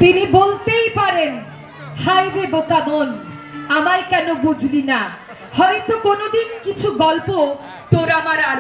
তিনি বলতেই পারেন, হায় রে বোকা মন, আমায় কেন বুঝলি না, হয়তো কোনোদিন কিছু গল্প তোর আমার আর